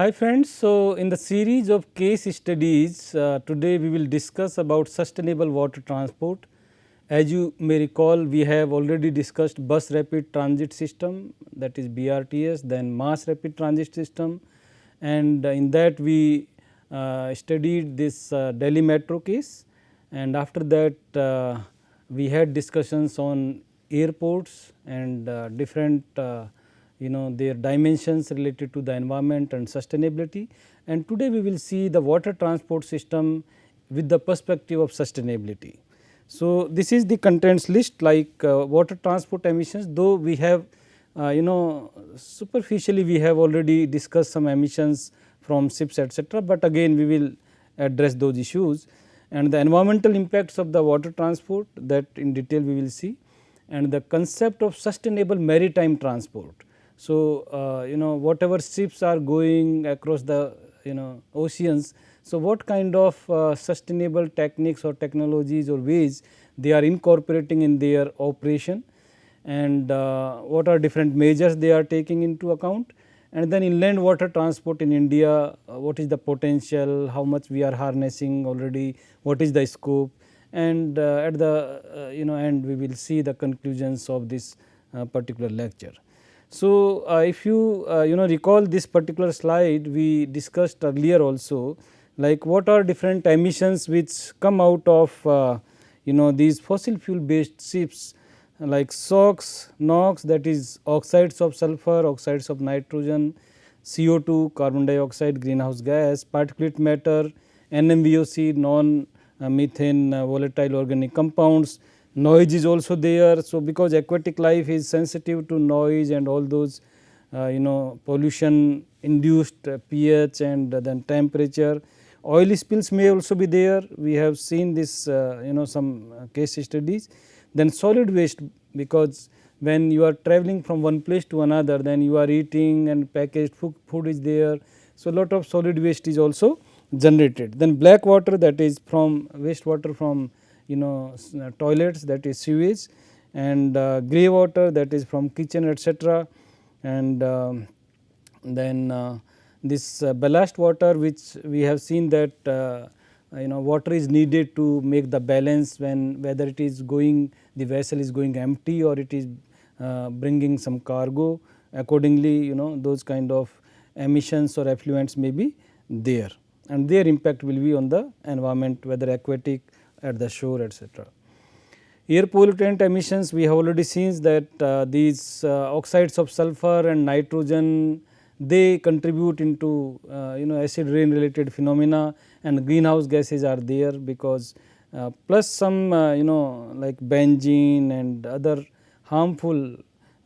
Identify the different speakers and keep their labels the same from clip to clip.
Speaker 1: Hi friends, so in the series of case studies, today we will discuss about sustainable water transport. As you may recall, we have already discussed bus rapid transit system, that is BRTS, then mass rapid transit system, and in that we studied this Delhi metro case, and after that we had discussions on airports and different their dimensions related to the environment and sustainability, and today we will see the water transport system with the perspective of sustainability. So, this is the contents list, like water transport emissions, though we have superficially we have already discussed some emissions from ships etc., but again we will address those issues, and the environmental impacts of the water transport, that in detail we will see, and the concept of sustainable maritime transport. So, whatever ships are going across the oceans, so what kind of sustainable techniques or technologies or ways they are incorporating in their operation, and what are different measures they are taking into account, and then inland water transport in India, what is the potential, how much we are harnessing already, what is the scope, and at the end we will see the conclusions of this particular lecture. So, if you recall this particular slide, we discussed earlier also, like what are different emissions which come out of these fossil fuel based ships, like SOx, NOx, that is oxides of sulfur, oxides of nitrogen, CO2, carbon dioxide, greenhouse gas, particulate matter, NMVOC, non methane volatile organic compounds. Noise is also there. So, because aquatic life is sensitive to noise and all those pollution induced pH and then temperature. Oil spills may also be there, we have seen this some case studies. Then solid waste, because when you are traveling from one place to another, then you are eating and packaged food is there. So, lot of solid waste is also generated. Then black water, that is from wastewater from toilets, that is sewage, and grey water, that is from kitchen etc., and then this ballast water, which we have seen that water is needed to make the balance when whether it is going, the vessel is going empty or it is bringing some cargo, accordingly those kind of emissions or effluents may be there, and their impact will be on the environment, whether aquatic, at the shore etc. Air pollutant emissions, we have already seen that these oxides of sulfur and nitrogen, they contribute into acid rain related phenomena, and greenhouse gases are there, because plus some like benzene and other harmful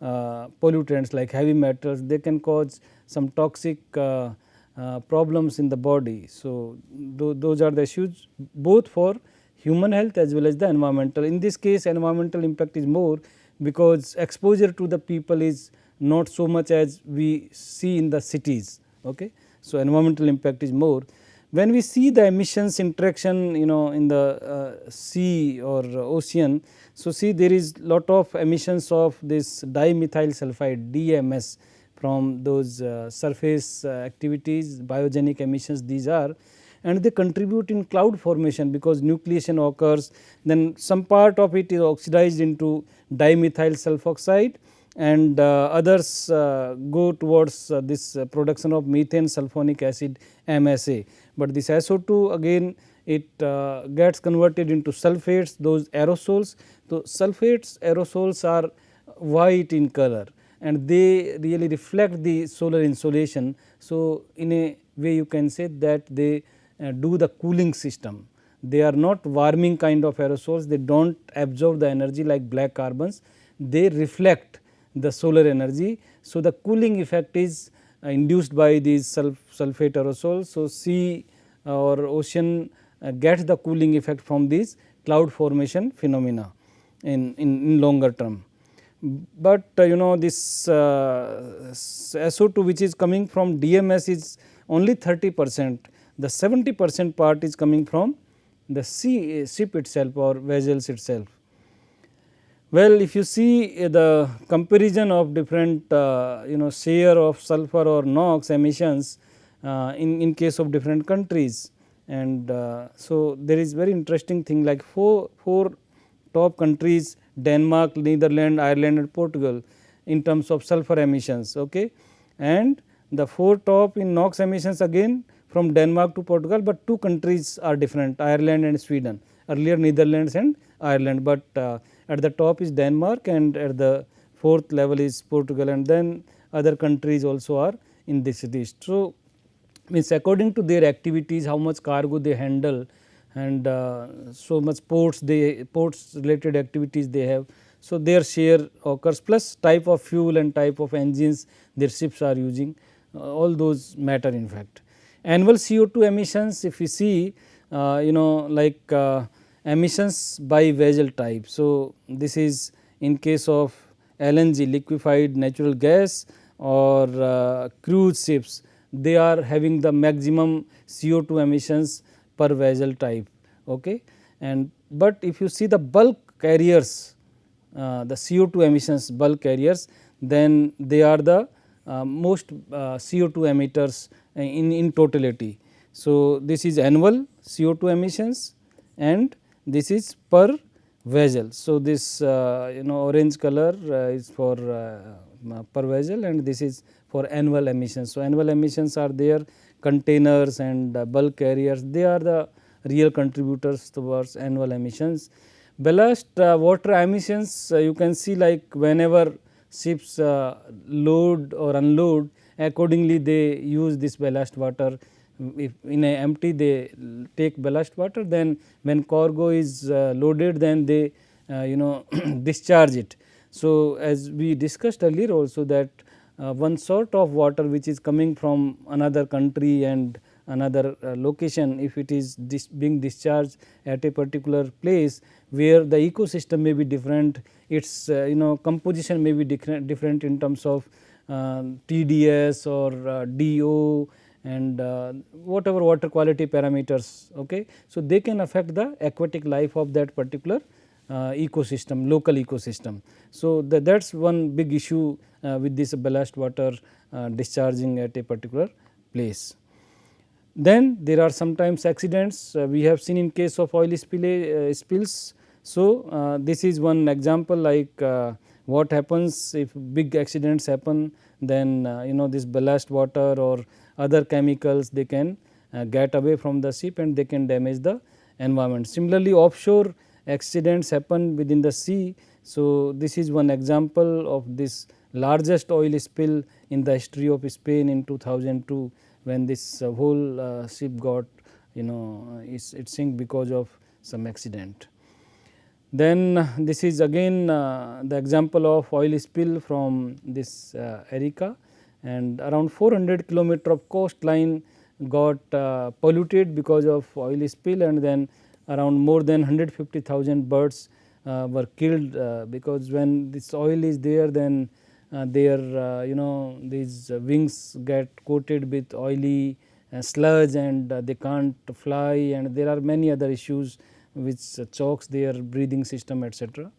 Speaker 1: pollutants like heavy metals, they can cause some toxic problems in the body. So, those are the issues both for human health as well as the environmental. In this case, environmental impact is more, because exposure to the people is not so much as we see in the cities. Okay. So, environmental impact is more. When we see the emissions interaction in the sea or ocean, so see there is lot of emissions of this dimethyl sulfide DMS from those surface activities, biogenic emissions these are, and they contribute in cloud formation, because nucleation occurs, then some part of it is oxidized into dimethyl sulfoxide, and others go towards this production of methane sulfonic acid MSA. But this SO2 again it gets converted into sulfates, those aerosols. So, sulfates aerosols are white in color and they really reflect the solar insolation. So, in a way you can say that they do the cooling system. They are not warming kind of aerosols, they do not absorb the energy like black carbons, they reflect the solar energy. So, the cooling effect is induced by these sulfate aerosols. So, sea or ocean gets the cooling effect from these cloud formation phenomena in longer term. But this SO2 which is coming from DMS is only 30%, the 70% part is coming from the ship itself or vessels itself. Well, if you see the comparison of different share of sulfur or NOx emissions, in case of different countries. And so there is very interesting thing like four top countries, Denmark, Netherlands, Ireland and Portugal, in terms of sulfur emissions. Okay. And the 4 top in NOx emissions again from Denmark to Portugal, but 2 countries are different, Ireland and Sweden, earlier Netherlands and Ireland, but at the top is Denmark and at the 4th level is Portugal, and then other countries also are in this list. So, means according to their activities, how much cargo they handle and so much ports related activities they have. So, their share occurs, plus type of fuel and type of engines their ships are using, all those matter in fact. Annual CO2 emissions, if we see like emissions by vessel type. So, this is in case of LNG, liquefied natural gas, or cruise ships, they are having the maximum CO2 emissions per vessel type. Okay. And but if you see the bulk carriers, the CO2 emissions bulk carriers, then they are the most CO2 emitters in totality. So, this is annual CO2 emissions and this is per vessel. So, this orange color is for per vessel and this is for annual emissions. So, annual emissions are there, containers and bulk carriers, they are the real contributors towards annual emissions. Ballast water emissions, you can see like whenever ships load or unload, accordingly they use this ballast water. If in a empty they take ballast water, then when cargo is loaded, then they discharge it. So, as we discussed earlier also that one sort of water which is coming from another country and another location, if it is being discharged at a particular place where the ecosystem may be different, its composition may be different in terms of TDS or DO and whatever water quality parameters. Okay. So, they can affect the aquatic life of that particular ecosystem, local ecosystem. So, that is one big issue with this ballast water discharging at a particular place. Then there are sometimes accidents we have seen in case of oil spills. So, this is one example like what happens if big accidents happen, then this ballast water or other chemicals they can get away from the ship and they can damage the environment. Similarly, offshore accidents happen within the sea. So, this is one example of this largest oil spill in the history of Spain in 2002, when this whole ship got it sank because of some accident. Then this is again the example of oil spill from this Erika, and around 400 kilometer of coastline got polluted because of oil spill, and then around more than 150,000 birds were killed because when this oil is there, then their these wings get coated with oily sludge and they can't fly, and there are many other issues which chokes their breathing system, etc.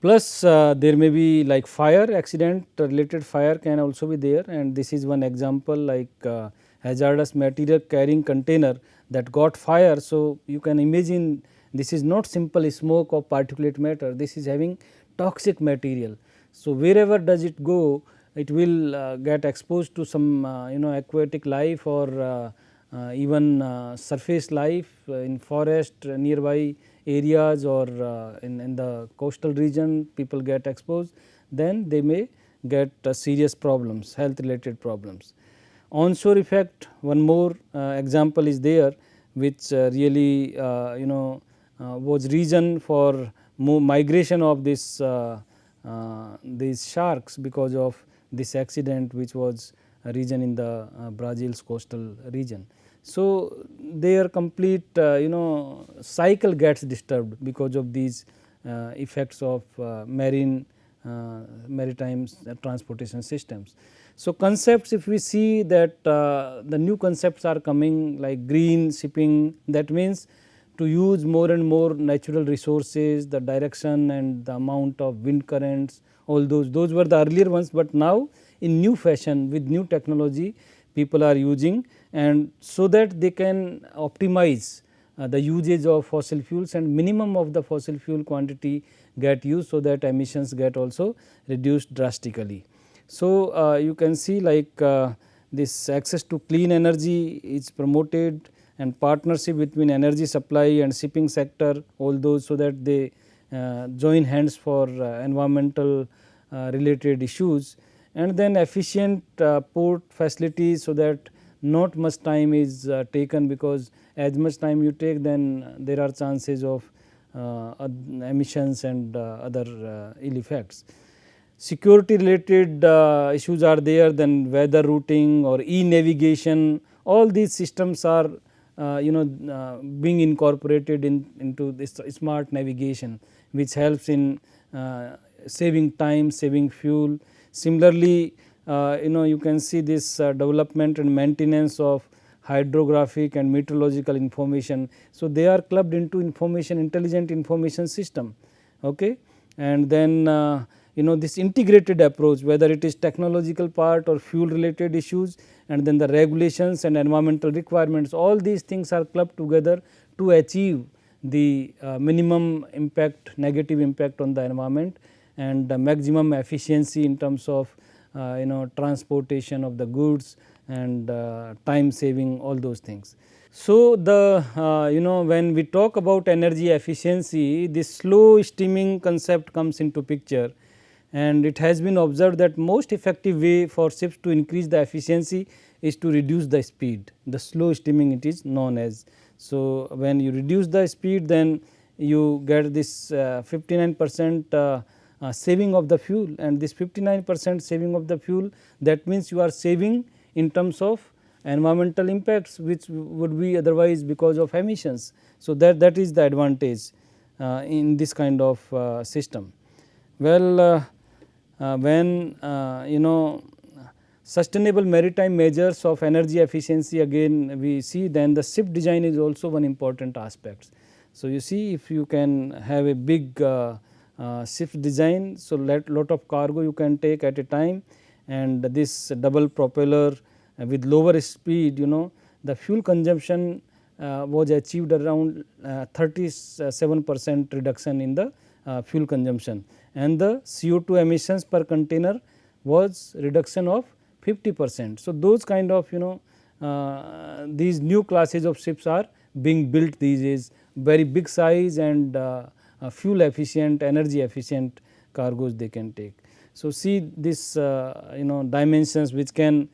Speaker 1: Plus there may be like fire accident, related fire can also be there, and this is one example like hazardous material carrying container that got fire. So, you can imagine this is not simple smoke or particulate matter, this is having toxic material. So, wherever does it go, it will get exposed to some aquatic life or even surface life in forest nearby areas or in the coastal region people get exposed, then they may get serious problems, health related problems. Onshore effect, one more example is there which really was reason for migration of this these sharks because of this accident which was a region in the Brazil's coastal region. So, their complete cycle gets disturbed because of these effects of maritime transportation systems. So, concepts, if we see that the new concepts are coming like green shipping, that means to use more and more natural resources, the direction and the amount of wind currents, all those were the earlier ones, but now in new fashion with new technology people are using, and so that they can optimize the usage of fossil fuels and minimum of the fossil fuel quantity get used, so that emissions get also reduced drastically. So, you can see like this access to clean energy is promoted, and partnership between energy supply and shipping sector, all those, so that they join hands for environmental related issues, and then efficient port facilities, so that not much time is taken, because as much time you take, then there are chances of emissions and other ill effects. Security related issues are there, then weather routing or e-navigation, all these systems are being incorporated into this smart navigation, which helps in saving time, saving fuel. Similarly, you can see this development and maintenance of hydrographic and meteorological information. So, they are clubbed into intelligent information system. Okay. And then this integrated approach, whether it is technological part or fuel related issues, and then the regulations and environmental requirements, all these things are clubbed together to achieve the minimum impact, negative impact on the environment, and the maximum efficiency in terms of transportation of the goods and time saving, all those things. So, the when we talk about energy efficiency, this slow steaming concept comes into picture, and it has been observed that most effective way for ships to increase the efficiency is to reduce the speed, the slow steaming it is known as. So, when you reduce the speed, then you get this 59% saving of the fuel, and this 59% saving of the fuel, that means you are saving in terms of environmental impacts, which would be otherwise because of emissions. So, that is the advantage in this kind of system. Well, when sustainable maritime measures of energy efficiency, again we see, then the ship design is also one important aspect. So, you see, if you can have a big ship design, so lot of cargo you can take at a time, and this double propeller with lower speed, the fuel consumption was achieved around 37% reduction in the fuel consumption, and the CO2 emissions per container was reduction of 50%. So, those kind of these new classes of ships are being built these days, very big size and fuel efficient, energy efficient cargoes they can take. So, see this dimensions which can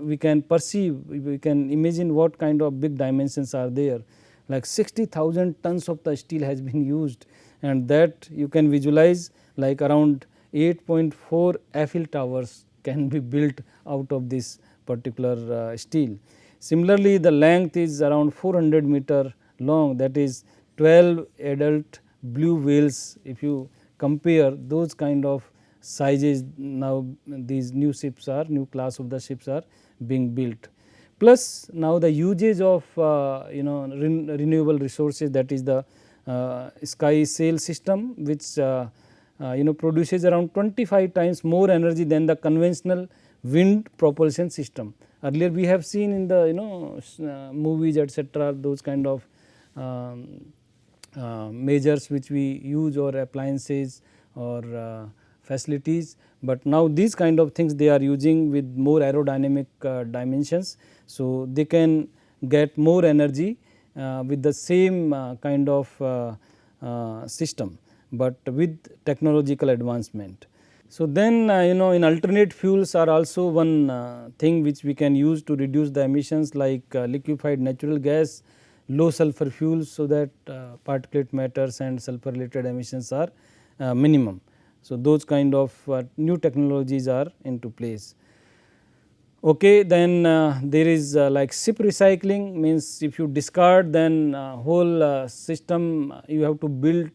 Speaker 1: we can perceive, we can imagine what kind of big dimensions are there, like 60,000 tons of the steel has been used, and that you can visualize like around 8.4 Eiffel towers can be built out of this particular steel. Similarly, the length is around 400 meter long, that is 12 adult blue whales. If you compare those kind of sizes, now these new ships are, new class of the ships are being built. Plus now the usage of renewable resources, that is the sky sail system, which produces around 25 times more energy than the conventional wind propulsion system. Earlier we have seen in the movies etc., those kind of measures which we use, or appliances or facilities, but now these kind of things they are using with more aerodynamic dimensions. So, they can get more energy with the same kind of system, but with technological advancement. So, then in alternate fuels are also one thing which we can use to reduce the emissions, like liquefied natural gas, low sulfur fuels, so that particulate matters and sulfur related emissions are minimum. So, those kind of new technologies are into place. Okay, then there is like ship recycling, means if you discard, then whole system you have to build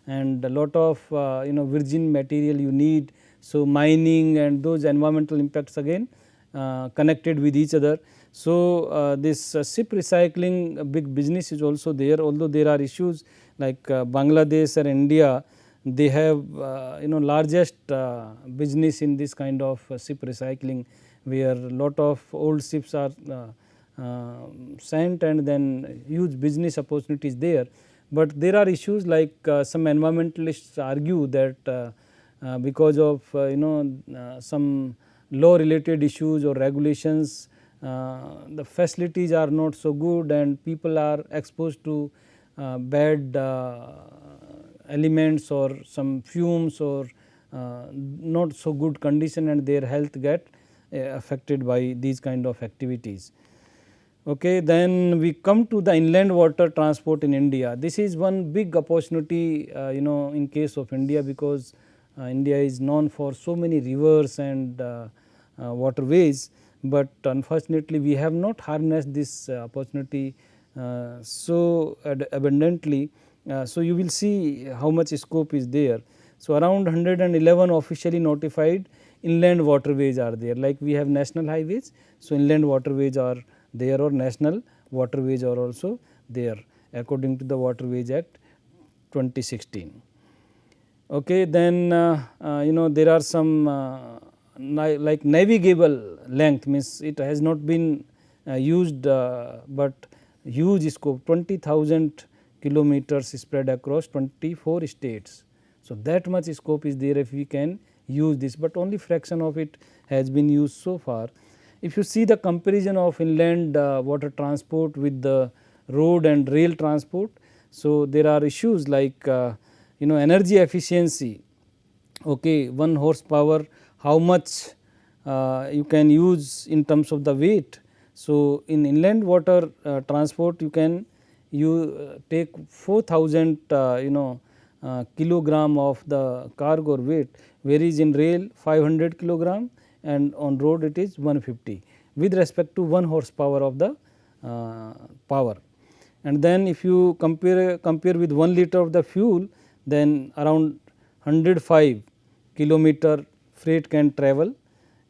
Speaker 1: and a lot of virgin material you need. So, mining and those environmental impacts again connected with each other. So, this ship recycling big business is also there, although there are issues like Bangladesh or India, they have largest business in this kind of ship recycling, where lot of old ships are sent, and then huge business opportunities there. But there are issues like some environmentalists argue that because of some law related issues or regulations, the facilities are not so good and people are exposed to bad elements or some fumes or not so good condition, and their health get affected by these kind of activities. Okay, then we come to the inland water transport in India. This is one big opportunity in case of India, because India is known for so many rivers and waterways, but unfortunately we have not harnessed this opportunity so abundantly. So you will see how much scope is there. So around 111 officially notified inland waterways are there, like we have national highways. So inland waterways are there, or national waterways are also there according to the Waterways Act 2016. Okay, then there are some like navigable length, means it has not been used, but huge scope, 20,000 kilometers spread across 24 states. So that much scope is there if we can use this, but only fraction of it has been used so far. If you see the comparison of inland water transport with the road and rail transport, so there are issues like energy efficiency. Okay, 1 horsepower, how much you can use in terms of the weight. So in inland water transport, you can take 4,000 kilogram of the cargo or weight, whereas in rail 500 kilogram, and on road it is 150 with respect to 1 horsepower of the power. And then if you compare with 1 liter of the fuel, then around 105 kilometer freight can travel,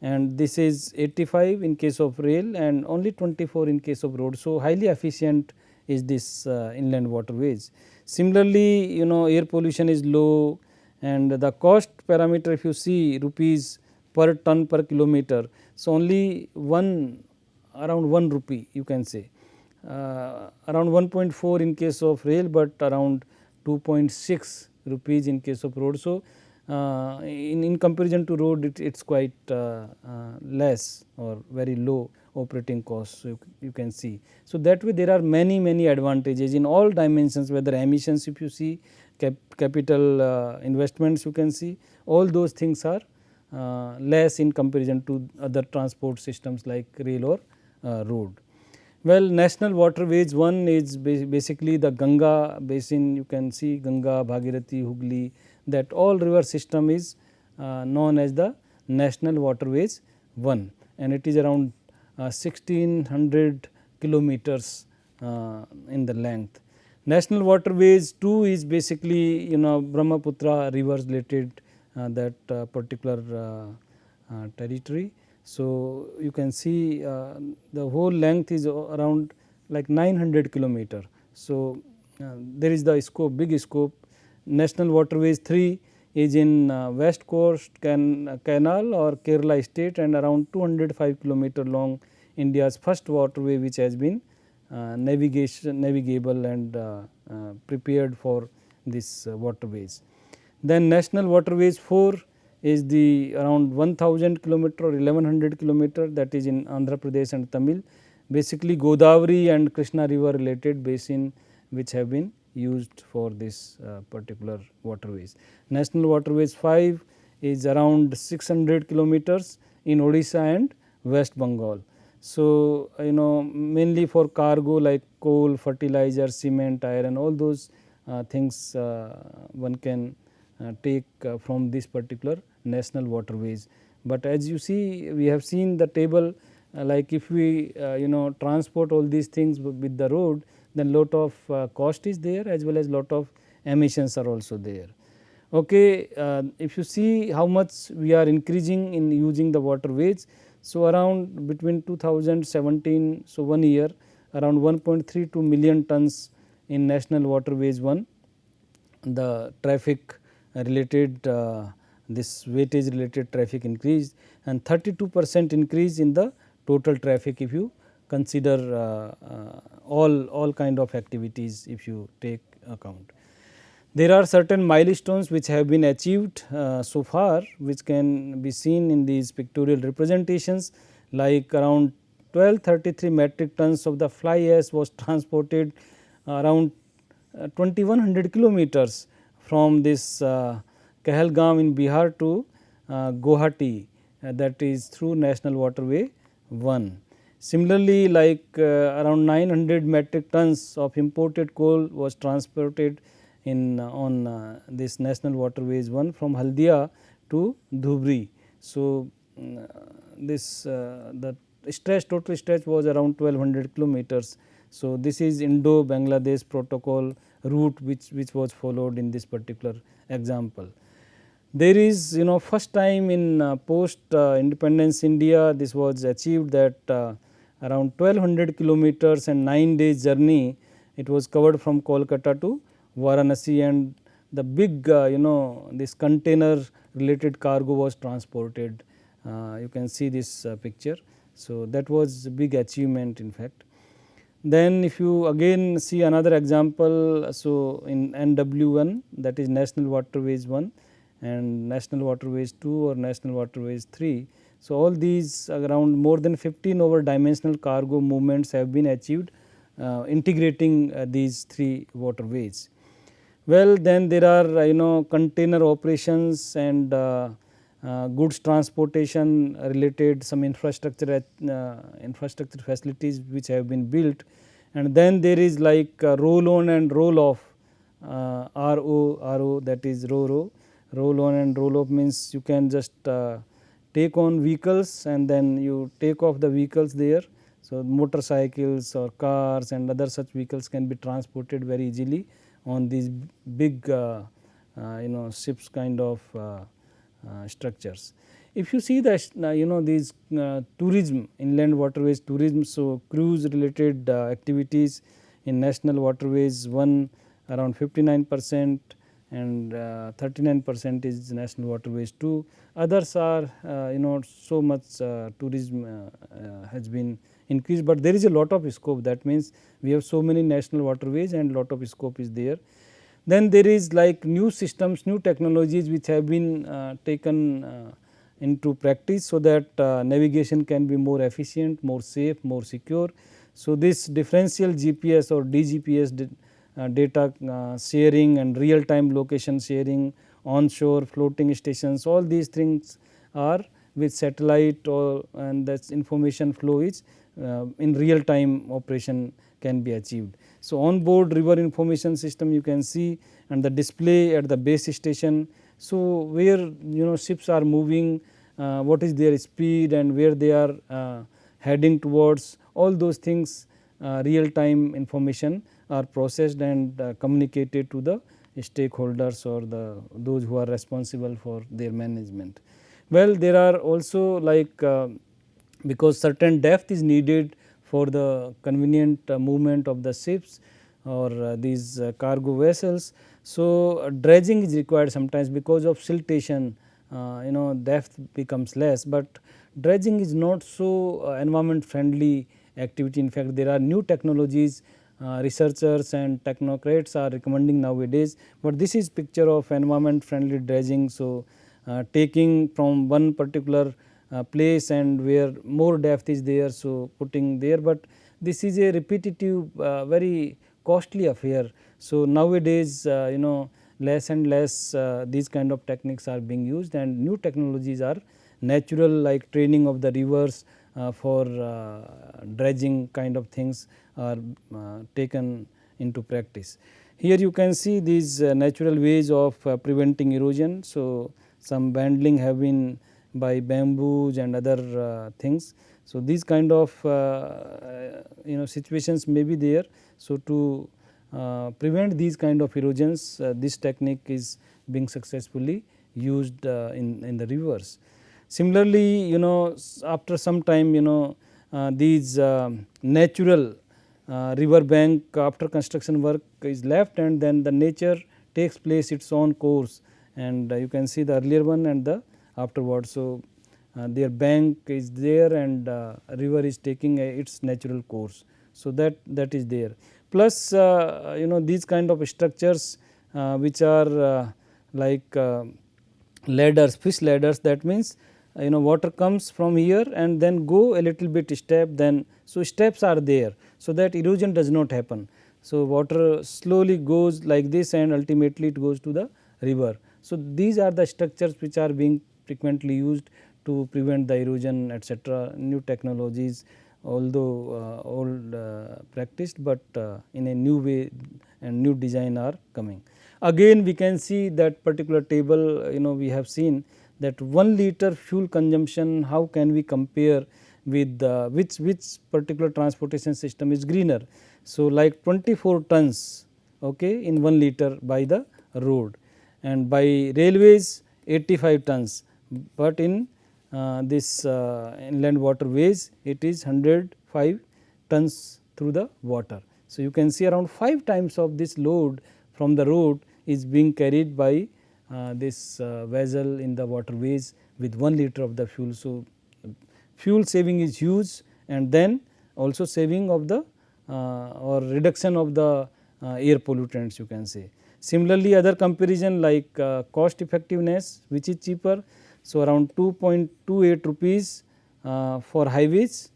Speaker 1: and this is 85 in case of rail and only 24 in case of road. So highly efficient is this inland waterways. Similarly, air pollution is low, and the cost parameter, if you see, rupees per ton per kilometer. So only around 1 rupee you can say, around 1.4 in case of rail, but around 2.6 rupees in case of road. So in comparison to road, it is quite less or very low operating costs. So you can see. So that way there are many advantages in all dimensions, whether emissions, if you see, capital investments, you can see, all those things are less in comparison to other transport systems like rail or road. Well, national waterways, one is basically the Ganga basin. You can see Ganga, Bhagirathi, Hooghly, that all river system is known as the national waterways 1, and it is around 1600 kilometers in the length. National waterways 2 is basically Brahmaputra rivers related that particular territory. So you can see the whole length is around like 900 kilometer. So there is the scope, big scope. National waterways 3 is in west coast canal or Kerala state, and around 205 kilometer long, India's first waterway which has been navigable and prepared for these waterways. Then national waterways 4 is the around 1000 kilometer or 1100 kilometer, that is in Andhra Pradesh and Tamil, basically Godavari and Krishna river related basin which have been used for this particular waterways. National waterways 5 is around 600 kilometers in Odisha and West Bengal. So mainly for cargo like coal, fertilizer, cement, iron, all those things one can take from this particular national waterways. But as you see, we have seen the table, like if we transport all these things with the road, then lot of cost is there, as well as lot of emissions are also there. Okay, if you see how much we are increasing in using the waterways, so around between 2017, so 1 year, around 1.32 million tons in national waterways 1, the traffic related this weightage related traffic increased, and 32% increase in the total traffic if you consider all kind of activities if you take account. There are certain milestones which have been achieved so far, which can be seen in these pictorial representations, like around 1233 metric tons of the fly ash was transported around 2100 kilometers from this Kahalgaon in Bihar to Guwahati, that is through National Waterway 1. Similarly, like around 900 metric tons of imported coal was transported in on this National Waterways 1 from Haldia to Dhubri. So, this the stretch, total stretch was around 1200 kilometers. So, this is Indo-Bangladesh protocol route which was followed in this particular example. There is first time in post independence India this was achieved, that around 1200 kilometers and 9 days journey it was covered from Kolkata to Varanasi, and the big this container related cargo was transported. You can see this picture. So, that was a big achievement in fact. Then if you again see another example, so in NW1, that is National Waterways 1 and National Waterways 2 or National Waterways 3. So, all these around more than 15 over dimensional cargo movements have been achieved integrating these 3 waterways. Well, then there are container operations and goods transportation related some infrastructure facilities which have been built, and then there is like roll on and roll off, RO, that is roll on and roll off means you can just take on vehicles and then you take off the vehicles there. So, motorcycles or cars and other such vehicles can be transported very easily on these big ships kind of structures. If you see that these tourism, inland waterways tourism, so cruise related activities in National Waterways 1 around 59% and 39% is National Waterways 2. Others are so much tourism has been increased, but there is a lot of scope. That means we have so many national waterways and lot of scope is there. Then there is like new systems, new technologies which have been taken into practice, so that navigation can be more efficient, more safe, more secure. So, this differential GPS or DGPS data sharing and real time location sharing, onshore floating stations, all these things are with satellite or and that information flow is in real time operation can be achieved. So, on board river information system you can see, and the display at the base station. So, where ships are moving, what is their speed and where they are heading towards, all those things real time information are processed and communicated to the stakeholders or those who are responsible for their management. Well, there are also like because certain depth is needed for the convenient movement of the ships or these cargo vessels. So, dredging is required sometimes because of siltation, depth becomes less, but dredging is not so environment friendly activity. In fact, there are new technologies researchers and technocrats are recommending nowadays, but this is picture of environment friendly dredging. So, taking from one particular place and where more depth is there, so putting there, but this is a repetitive very costly affair. So, nowadays less and less these kind of techniques are being used, and new technologies are natural, like training of the rivers for dredging kind of things are taken into practice. Here you can see these natural ways of preventing erosion. So, some bundling have been by bamboos and other things. So, these kind of situations may be there. So, to prevent these kind of erosions, this technique is being successfully used in the rivers. Similarly, after some time these natural river bank after construction work is left, and then the nature takes place its own course, and you can see the earlier one and the afterwards. So, their bank is there and river is taking its natural course. So, that is there. Plus these kind of structures which are like ladders, fish ladders, that means water comes from here and then go a little bit step, then so steps are there, so that erosion does not happen. So, water slowly goes like this and ultimately it goes to the river. So, these are the structures which are being frequently used to prevent the erosion, etc. New technologies, although old practiced, but in a new way and new design are coming. Again we can see that particular table, we have seen that 1 liter fuel consumption, how can we compare with which particular transportation system is greener. So, like 24 tons in 1 liter by the road, and by railways 85 tons, but in this inland waterways it is 105 tons through the water. So, you can see around 5 times of this load from the road is being carried by this vessel in the waterways with 1 liter of the fuel. So, fuel saving is huge, and then also saving of the or reduction of the air pollutants, you can say. Similarly, other comparison like cost effectiveness, which is cheaper. So, around 2.28 rupees for highways,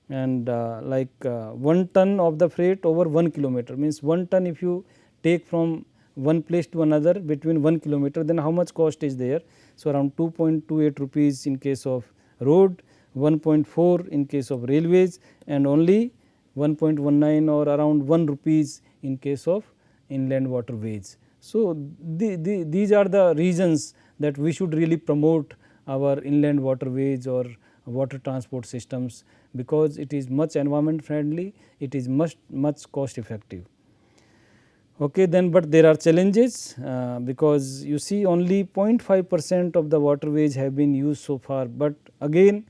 Speaker 1: and like 1 ton of the freight over 1 kilometer, means 1 ton if you take from one place to another between 1 kilometer, then how much cost is there. So, around 2.28 rupees in case of road, 1.4 in case of railways, and only 1.19 or around 1 rupees in case of inland waterways. So, these are the reasons that we should really promote our inland waterways or water transport systems, because it is much environment friendly, it is much cost effective. Then, but there are challenges because you see only 0.5% of the waterways have been used so far, but again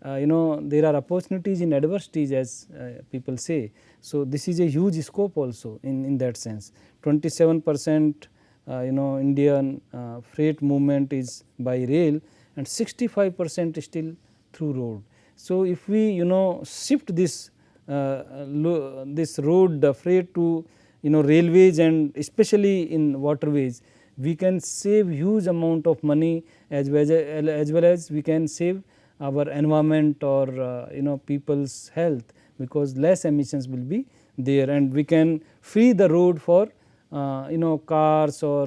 Speaker 1: there are opportunities in adversities, as people say. So, this is a huge scope also in that sense. 27% Indian freight movement is by rail and 65% still through road. So, if we shift this this road freight to railways and especially in waterways, we can save huge amount of money, as well as we can save our environment or people's health, because less emissions will be there, and we can free the road for cars or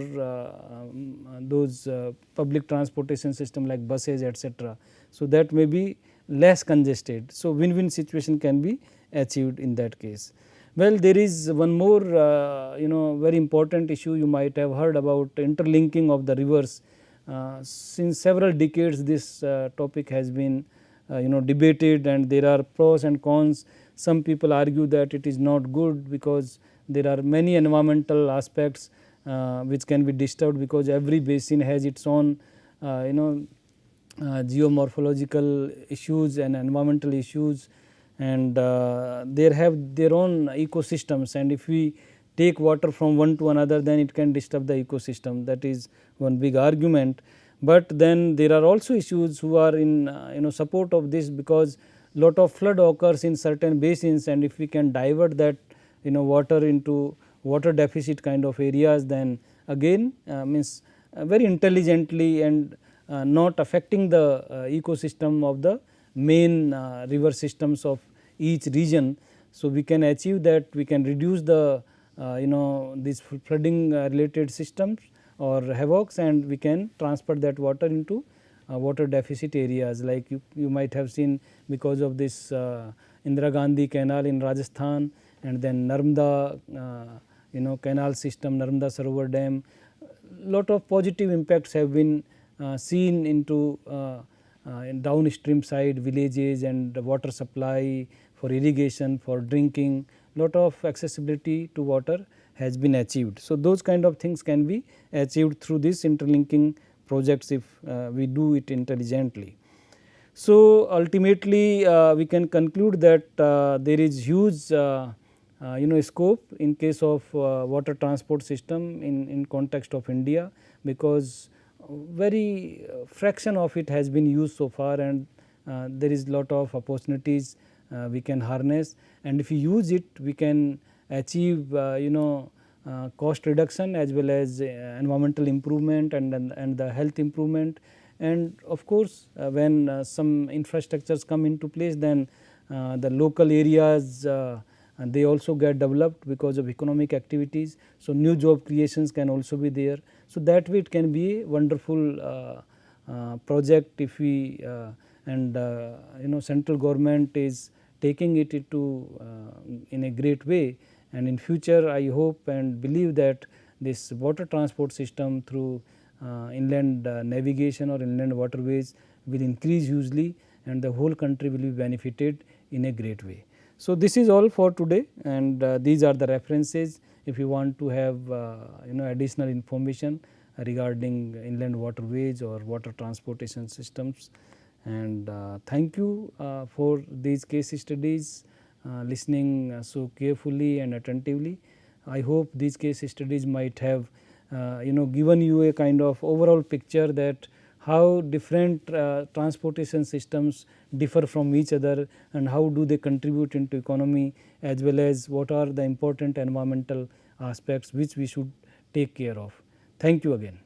Speaker 1: those public transportation system like buses, etc. So, that may be less congested. So, win-win situation can be achieved in that case. Well, there is one more very important issue you might have heard about, interlinking of the rivers. Since several decades this topic has been debated, and there are pros and cons. Some people argue that it is not good because there are many environmental aspects which can be disturbed, because every basin has its own geomorphological issues and environmental issues, and they have their own ecosystems, and if we take water from one to another, then it can disturb the ecosystem. That is one big argument. But then there are also issues who are in support of this, because lot of flood occurs in certain basins, and if we can divert that water into water deficit kind of areas, then again means very intelligently and not affecting the ecosystem of the main river systems of each region. So, we can achieve that, we can reduce the these flooding related systems or havocs, and we can transfer that water into water deficit areas, like you might have seen because of this Indira Gandhi canal in Rajasthan, and then Narmada canal system, Narmada Sarovar dam. Lot of positive impacts have been seen into in downstream side villages, and water supply for irrigation, for drinking, lot of accessibility to water has been achieved. So, those kind of things can be achieved through this interlinking projects if we do it intelligently. So, ultimately we can conclude that there is huge scope in case of water transport system in context of India, because very fraction of it has been used so far, and there is lot of opportunities we can harness, and if we use it we can achieve cost reduction as well as environmental improvement and the health improvement. And of course, when some infrastructures come into place, then the local areas and they also get developed because of economic activities. So, new job creations can also be there. So, that way it can be a wonderful project if we and central government is taking it into in a great way, and in future I hope and believe that this water transport system through inland navigation or inland waterways will increase hugely, and the whole country will be benefited in a great way. So, this is all for today, and these are the references if you want to have additional information regarding inland waterways or water transportation systems. And thank you for these case studies, listening so carefully and attentively. I hope these case studies might have given you a kind of overall picture that how different transportation systems differ from each other, and how do they contribute into economy, as well as what are the important environmental aspects which we should take care of. Thank you again.